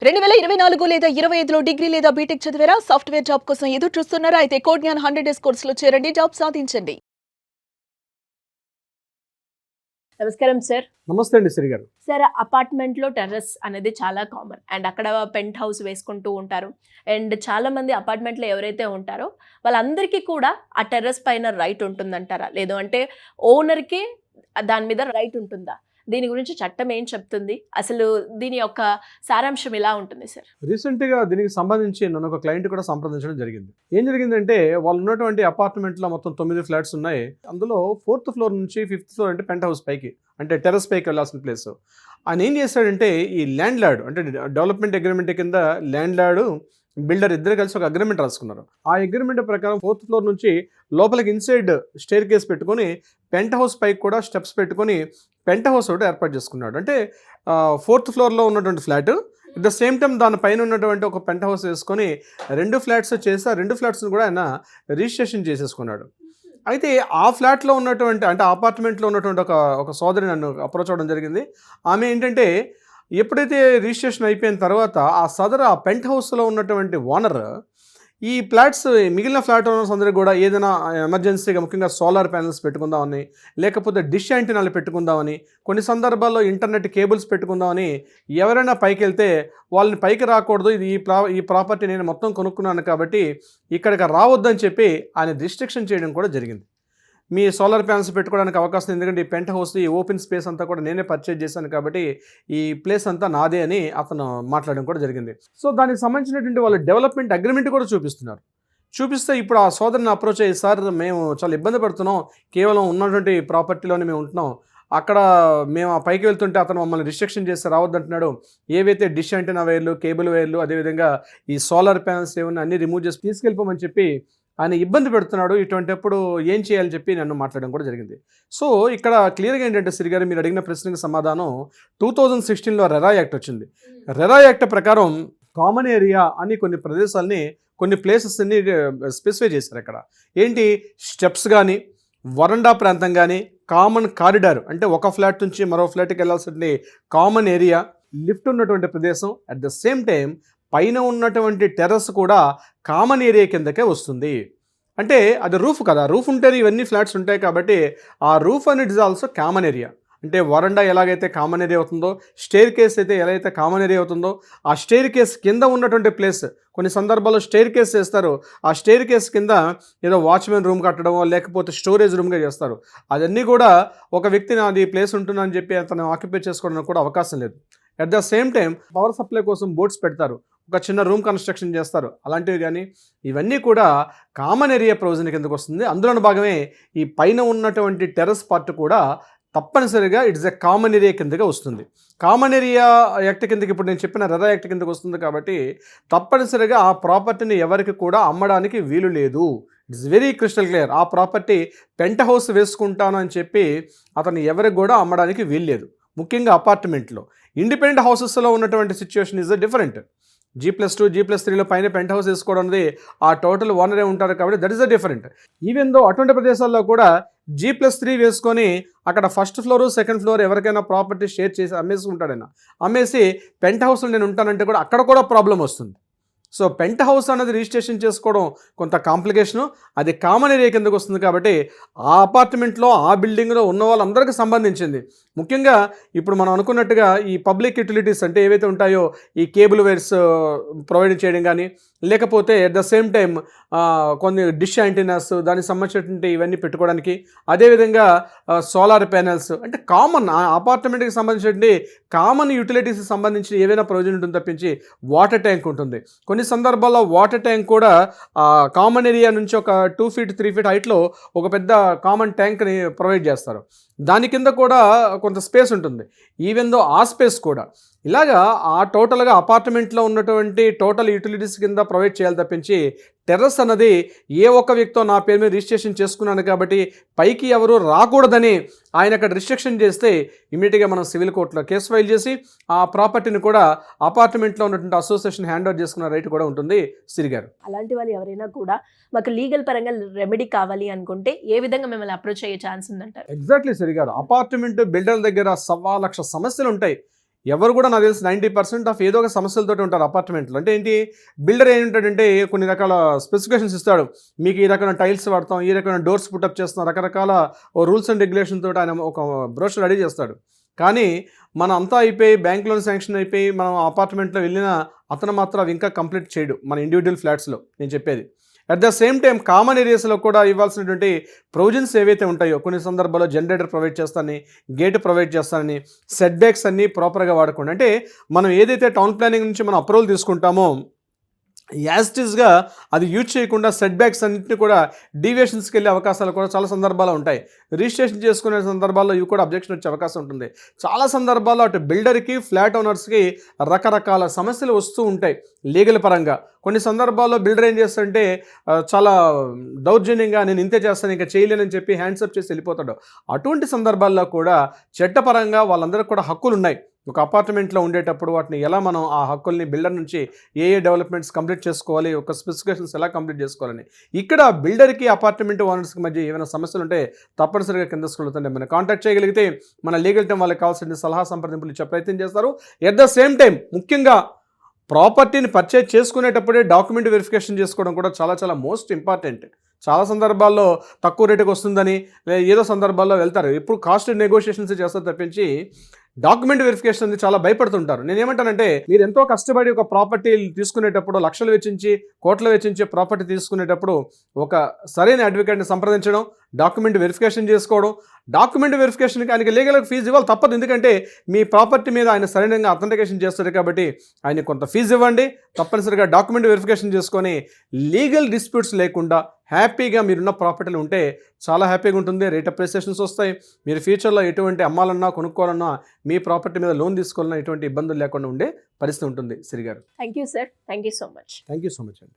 2024 లేదా 25లో డిగ్రీ లేదా బీటెక్ చదివారా? సాఫ్ట్‌వేర్ జాబ్ కోసం ఎదురు చూస్తున్నారా? అయితే కోడ్ జ్ఞాన్ 100 డేస్ కోర్సులో చేరండి. జాబ్ సాధించండి. నమస్కారం సార్. నమస్తే అండి శ్రీ గారు. సార్, అపార్ట్మెంట్లో టెర్రస్ అనేది చాలా కామన్ అండ్ అక్కడ పెంట్ హౌస్ వేసుకుంటూ ఉంటారు. అండ్ చాలా మంది అపార్ట్మెంట్లో ఎవరైతే ఉంటారో వాళ్ళందరికీ కూడా ఆ టెర్రస్ పైన రైట్ ఉంటుందంటారా? లేదు అంటే ఓనర్‌కి దాని మీద రైట్ ఉంటుందా? దీని గురించి చట్టం ఏం చెప్తుంది? అసలు దీని యొక్క సారాంశం ఎలా ఉంటుంది సార్? రీసెంట్గా దీనికి సంబంధించి నన్ను ఒక క్లయింట్ కూడా సంప్రదించడం జరిగింది. ఏం జరిగిందంటే వాళ్ళు ఉన్నటువంటి అపార్ట్మెంట్లో మొత్తం 9 ఫ్లాట్స్ ఉన్నాయి. అందులో 4th ఫ్లోర్ నుంచి 5th ఫ్లోర్ అంటే పెంట్ హౌస్ పైకి అంటే టెర్రస్ పైకి వెళ్ళాల్సిన ప్లేస్. ఆయన ఏం చేశాడంటే ఈ ల్యాండ్ లార్డ్ అంటే డెవలప్మెంట్ అగ్రిమెంట్ కింద ల్యాండ్ లార్డ్ బిల్డర్ ఇద్దరు కలిసి ఒక అగ్రిమెంట్ రాసుకున్నారు. ఆ అగ్రిమెంట్ ప్రకారం 4th ఫ్లోర్ నుంచి లోపలికి ఇన్సైడ్ స్టేర్ కేస్ పెట్టుకొని పెంట్ హౌస్ పైకి కూడా స్టెప్స్ పెట్టుకొని పెంట్ హౌస్ ఒకటి ఏర్పాటు చేసుకున్నాడు. అంటే 4th ఫ్లోర్లో ఉన్నటువంటి flat at the same time దానిపైన ఉన్నటువంటి ఒక పెంట్ హౌస్ వేసుకొని 2 ఫ్లాట్స్ చేసి ఆ 2 ఫ్లాట్స్ని కూడా ఆయన రిజిస్ట్రేషన్ చేసేసుకున్నాడు. అయితే ఆ ఫ్లాట్లో ఉన్నటువంటి అంటే అపార్ట్మెంట్లో ఉన్నటువంటి ఒక సోదరి నన్ను అప్రోచ్ అవ్వడం జరిగింది. ఆమె ఏంటంటే ఎప్పుడైతే రిజిస్ట్రేషన్ అయిపోయిన తర్వాత ఆ పెంట్ హౌస్లో ఉన్నటువంటి ఓనర్ ఈ ఫ్లాట్స్ మిగిలిన ఫ్లాట్ ఓనర్స్ అందరూ కూడా ఏదైనా ఎమర్జెన్సీగా ముఖ్యంగా సోలార్ ప్యానెల్స్ పెట్టుకుందామని, లేకపోతే డిష్ యాంటీనాలు పెట్టుకుందామని, కొన్ని సందర్భాల్లో ఇంటర్నెట్ కేబుల్స్ పెట్టుకుందామని ఎవరైనా పైకి వెళ్తే వాళ్ళని పైకి రాకూడదు, ఇది ఈ ప్రాపర్టీ నేను మొత్తం కొనుక్కున్నాను కాబట్టి ఇక్కడికి రావద్దని చెప్పి ఆయన రిస్ట్రిక్షన్ చేయడం కూడా జరిగింది. మీ సోలార్ ప్యానల్స్ పెట్టుకోవడానికి అవకాశం, ఎందుకంటే ఈ పెంట్ హౌస్ ఈ ఓపెన్ స్పేస్ అంతా కూడా నేనే పర్చేజ్ చేశాను కాబట్టి ఈ ప్లేస్ అంతా నాదే అని అతను మాట్లాడడం కూడా జరిగింది. సో దానికి సంబంధించినటువంటి వాళ్ళు డెవలప్మెంట్ అగ్రిమెంట్ కూడా చూపిస్తే ఇప్పుడు ఆ సోదరుని అప్రోచ్ అయ్యి, సార్ మేము చాలా ఇబ్బంది పడుతున్నాం, కేవలం ఉన్నటువంటి ప్రాపర్టీలోనే మేము ఉంటున్నాం, అక్కడ మేము ఆ పైకి వెళ్తుంటే అతను మమ్మల్ని రిస్ట్రిక్షన్ చేస్తే రావద్దంటున్నాడు, ఏవైతే డిష్ యాంటీనా వైర్లు, కేబుల్ వైర్లు, అదేవిధంగా ఈ సోలార్ ప్యానల్స్ ఏమన్నా అన్ని రిమూవ్ చేసి తీసుకెళ్ళిపోమని చెప్పి ఆయన ఇబ్బంది పెడుతున్నాడు, ఇటువంటిప్పుడు ఏం చేయాలని చెప్పి నన్ను మాట్లాడడం కూడా జరిగింది. సో ఇక్కడ క్లియర్గా ఏంటంటే శ్రీ గారు, మీరు అడిగిన ప్రశ్నకు సమాధానం 2016లో రెరా యాక్ట్ వచ్చింది. రెరా యాక్ట్ ప్రకారం కామన్ ఏరియా అని కొన్ని ప్రదేశాలని, కొన్ని ప్లేసెస్ని స్పెసిఫై చేశారు. అక్కడ ఏంటి, స్టెప్స్ కానీ, వరండా ప్రాంతం కానీ, కామన్ కారిడార్ అంటే ఒక ఫ్లాట్ నుంచి మరో ఫ్లాట్కి వెళ్ళాల్సిన కామన్ ఏరియా, లిఫ్ట్ ఉన్నటువంటి ప్రదేశం, అట్ ద సేమ్ టైం పైన ఉన్నటువంటి టెర్రస్ కూడా కామన్ ఏరియా కిందకే వస్తుంది. అంటే అది రూఫ్ కదా, రూఫ్ ఉంటేనే ఇవన్నీ ఫ్లాట్స్ ఉంటాయి కాబట్టి ఆ రూఫ్ అనేది ఇస్ ఆల్సో కామన్ ఏరియా. అంటే వరండా ఎలాగైతే కామన్ ఏరియా అవుతుందో, స్టేర్ కేస్ అయితే ఎలా అయితే కామన్ ఏరియా అవుతుందో, ఆ స్టేర్ కేస్ కింద ఉన్నటువంటి ప్లేస్, కొన్ని సందర్భాల్లో స్టేర్ కేస్ చేస్తారు, ఆ స్టేర్ కేస్ కింద ఏదో వాచ్మెన్ రూమ్ కట్టడమో లేకపోతే స్టోరేజ్ రూమ్గా చేస్తారు. అదన్నీ కూడా ఒక వ్యక్తి నాది ప్లేస్ ఉంటుందని చెప్పి అతను ఆక్యుపై చేసుకోవడానికి కూడా అవకాశం లేదు. At the same time power supply కోసం బోర్డ్స్ పెడతారు, ఒక చిన్న రూమ్ కన్స్ట్రక్షన్ చేస్తారు, అలాంటివి కానీ ఇవన్నీ కూడా కామన్ ఏరియా ప్రొవిజన్ కిందకు వస్తుంది. అందులోని భాగమే ఈ పైన ఉన్నటువంటి టెర్రస్ పార్ట్ కూడా తప్పనిసరిగా ఇట్స్ ఎ కామన్ ఏరియా కిందగా వస్తుంది. కామన్ ఏరియా యాక్ట్ కిందకి ఇప్పుడు నేను చెప్పిన రెరా యాక్ట్ కిందకి వస్తుంది కాబట్టి తప్పనిసరిగా ఆ ప్రాపర్టీని ఎవరికి కూడా అమ్మడానికి వీలు లేదు. It's very crystal clear. ఆ ప్రాపర్టీ పెంట్ హౌస్ వేసుకుంటాను అని చెప్పి అతను ఎవరికి కూడా అమ్మడానికి వీలు లేదు. ముఖ్యంగా అపార్ట్మెంట్లో, ఇండిపెండెంట్ హౌసెస్లో ఉన్నటువంటి సిచ్యువేషన్ ఈజ్ డిఫరెంట్. G+2 G+3లో పైన పెంట్ హౌస్ వేసుకోవడం అనేది ఆ టోటల్ ఓనరే ఉంటారు కాబట్టి that is the different. Even though అటువంటి ప్రదేశాల్లో కూడా G+3 వేసుకొని అక్కడ ఫస్ట్ ఫ్లోర్ సెకండ్ ఫ్లోర్ ఎవరికైనా ప్రాపర్టీ షేర్ చేసి అమ్మేసుకుంటాడైనా, అమ్మేసి పెంట్ హౌస్లో నేను ఉంటానంటే కూడా అక్కడ కూడా ప్రాబ్లం వస్తుంది. సో పెంట్ హౌస్ అనేది రిజిస్ట్రేషన్ చేసుకోవడం కొంత కాంప్లికేషను, అది కామన్ ఏరియా కిందకు వస్తుంది కాబట్టి ఆ అపార్ట్మెంట్లో ఆ బిల్డింగ్లో ఉన్న వాళ్ళందరికీ సంబంధించింది. ముఖ్యంగా ఇప్పుడు మనం అనుకున్నట్టుగా ఈ పబ్లిక్ యూటిలిటీస్ అంటే ఏవైతే ఉంటాయో, ఈ కేబుల్ వైర్స్ ప్రొవైడ్ చేయడం కానీ, లేకపోతే అట్ ద సేమ్ టైం కొన్ని డిష్ యాంటీనాస్ దానికి సంబంధించినటువంటి ఇవన్నీ పెట్టుకోవడానికి, అదేవిధంగా సోలార్ ప్యానెల్స్ అంటే కామన్ అపార్ట్మెంట్కి సంబంధించినటువంటి కామన్ యూటిలిటీస్కి సంబంధించి ఏవైనా ప్రయోజనం ఉంటుంది తప్పించి వాటర్ ట్యాంక్ ఉంటుంది. కొన్ని సందర్భాల్లో వాటర్ ట్యాంక్ కూడా కామన్ ఏరియా నుంచి ఒక 2 feet 3 feet హైట్లో ఒక పెద్ద కామన్ ట్యాంక్ని ప్రొవైడ్ చేస్తారు. దాని కింద కూడా కొంత స్పేస్ ఉంటుంది. ఈవెన్ దో ఆ స్పేస్ కూడా ఇలాగా ఆ టోటల్గా అపార్ట్మెంట్లో ఉన్నటువంటి టోటల్ యూటిలిటీస్ కింద ప్రొవైడ్ చేయాలి తప్పించి టెర్రస్ అన్నది ఏ ఒక్క వ్యక్తితో నా పేరు మీద రిజిస్ట్రేషన్ చేసుకున్నాను కాబట్టి పైకి ఎవరు రాకూడదని ఆయన అక్కడ రిస్ట్రిక్షన్ చేస్తే ఇమీడియట్గా మనం సివిల్ కోర్టులో కేసు ఫైల్ చేసి ఆ ప్రాపర్టీని కూడా అపార్ట్మెంట్లో ఉన్నటువంటి అసోసియేషన్ హ్యాండ్ ఓవర్ చేసుకున్న రైట్ కూడా ఉంటుంది. సిరిగారు, అలాంటి వాళ్ళు ఎవరైనా కూడా మాకు లీగల్ పరంగా రెమెడీ కావాలి అనుకుంటే ఏ విధంగా మిమ్మల్ని అప్రోచ్ అయ్యే ఛాన్స్ ఉందంటారు? ఎగ్జాక్ట్లీ సిరిగారు, అపార్ట్మెంట్ బిల్డర్ల దగ్గర 1,15,00,000 సమస్యలు ఉంటాయి. ఎవరు కూడా నాకు తెలిసి 90% ఆఫ్ ఏదో ఒక సమస్యలతో ఉంటారు అపార్ట్మెంట్లో. అంటే ఏంటి, బిల్డర్ ఏంటంటే కొన్ని రకాల స్పెసిఫికేషన్స్ ఇస్తాడు, మీకు ఈ రకమైన టైల్స్ వాడతాం, ఈ రకమైన డోర్స్ పుటప్ చేస్తాం, రకరకాల రూల్స్ అండ్ రెగ్యులేషన్ తోటి ఆయన ఒక బ్రోషర్ రెడీ చేస్తాడు. కానీ మన అంతా అయిపోయి బ్యాంక్ లోన్ శాంక్షన్ అయిపోయి మనం అపార్ట్మెంట్లో వెళ్ళిన అతను మాత్రం అవి ఇంకా కంప్లీట్ చేయడు మన ఇండివిజువల్ ఫ్లాట్స్లో నేను చెప్పేది. At the same time common ఏరియాస్లో కూడా ఇవ్వాల్సినటువంటి ప్రొవిజన్స్ ఏవైతే ఉంటాయో కొన్ని సందర్భాల్లో జనరేటర్ ప్రొవైడ్ చేస్తానని, గేట్ ప్రొవైడ్ చేస్తానని, సెట్ బ్యాక్స్ అన్నీ ప్రాపర్గా వాడకుండా, అంటే మనం ఏదైతే టౌన్ ప్లానింగ్ నుంచి మనం అప్రూవల్ తీసుకుంటామో యాస్టిస్గా అది యూజ్ చేయకుండా సెట్ బ్యాక్స్ అన్నింటినీ కూడా డీవియేషన్స్కి వెళ్ళే అవకాశాలు కూడా చాలా సందర్భాలు ఉంటాయి. రిజిస్ట్రేషన్ చేసుకునే సందర్భాల్లో ఇవి కూడా అబ్జెక్షన్ వచ్చే అవకాశం ఉంటుంది. చాలా సందర్భాల్లో అటు బిల్డర్కి ఫ్లాట్ ఓనర్స్కి రకరకాల సమస్యలు వస్తూ ఉంటాయి లీగల్ పరంగా. కొన్ని సందర్భాల్లో బిల్డర్ ఏం చేస్తాడంటే చాలా దౌర్జన్యంగా నేను ఇంతే చేస్తాను ఇంకా చేయలేనని చెప్పి హ్యాండ్సప్ చేసి వెళ్ళిపోతాడు. అటువంటి సందర్భాల్లో కూడా చట్టపరంగా వాళ్ళందరికీ కూడా హక్కులు ఉన్నాయి. ఒక అపార్ట్మెంట్లో ఉండేటప్పుడు వాటిని ఎలా మనం ఆ హక్కుల్ని బిల్డర్ నుంచి ఏ డెవలప్మెంట్స్ కంప్లీట్ చేసుకోవాలి, ఒక స్పెసిఫికేషన్స్ ఎలా కంప్లీట్ చేసుకోవాలని. ఇక్కడ బిల్డర్కి అపార్ట్మెంట్ ఓనర్స్కి మధ్య ఏమైనా సమస్యలు ఉంటే తప్పనిసరిగా కింద స్కూల్తో మనం కాంటాక్ట్ చేయగలిగితే మన లీగల్ టైం వాళ్ళకి కావాల్సిన సలహా సంప్రదింపులు ఇచ్చే ప్రయత్నం చేస్తారు. ఎట్ ద సేమ్ టైం ముఖ్యంగా ప్రాపర్టీని పర్చేజ్ చేసుకునేటప్పుడే డాక్యుమెంట్ వెరిఫికేషన్ చేసుకోవడం కూడా చాలా చాలా మోస్ట్ ఇంపార్టెంట్. చాలా సందర్భాల్లో తక్కువ రేటుకి వస్తుందని ఏదో సందర్భాల్లో వెళ్తారు. ఇప్పుడు కాస్ట్ నెగోషియేషన్స్ చేస్తారు తప్పించి డాక్యుమెంట్ వెరిఫికేషన్ అనేది చాలా భయపడుతుంటారు. నేనేమంటానంటే మీరు ఎంతో కష్టపడి ఒక ప్రాపర్టీ తీసుకునేటప్పుడు లక్షలు వెచ్చించి కోట్లు వెచ్చించి ప్రాపర్టీ తీసుకునేటప్పుడు ఒక సరైన అడ్వకేట్ని సంప్రదించడం, డాక్యుమెంట్ వెరిఫికేషన్ చేసుకోవడం. డాక్యుమెంట్ వెరిఫికేషన్కి ఆయనకి లీగల్ ఫీజు ఇవ్వాలి తప్పదు. ఎందుకంటే మీ ప్రాపర్టీ మీద ఆయన సరైనంగా అథెంటికేషన్ చేస్తారు కాబట్టి ఆయన కొంత ఫీజు ఇవ్వండి. తప్పనిసరిగా డాక్యుమెంట్ వెరిఫికేషన్ చేసుకొని లీగల్ డిస్ప్యూట్స్ లేకుండా హ్యాపీగా మీరున్న ప్రాపర్టీలు ఉంటే చాలా హ్యాపీగా ఉంటుంది. రేట్ అప్రిసియేషన్స్ వస్తాయి. మీరు ఫ్యూచర్లో ఎటువంటి అమ్మాలన్నా కొనుక్కోవాలన్నా మీ ప్రాపర్టీ మీద లోన్ తీసుకోవాలన్నా ఎటువంటి ఇబ్బందులు లేకుండా ఉండే పరిస్థితి ఉంటుంది. సిరి గారు, thank you sir, thank you so much. Thank you so much అండి.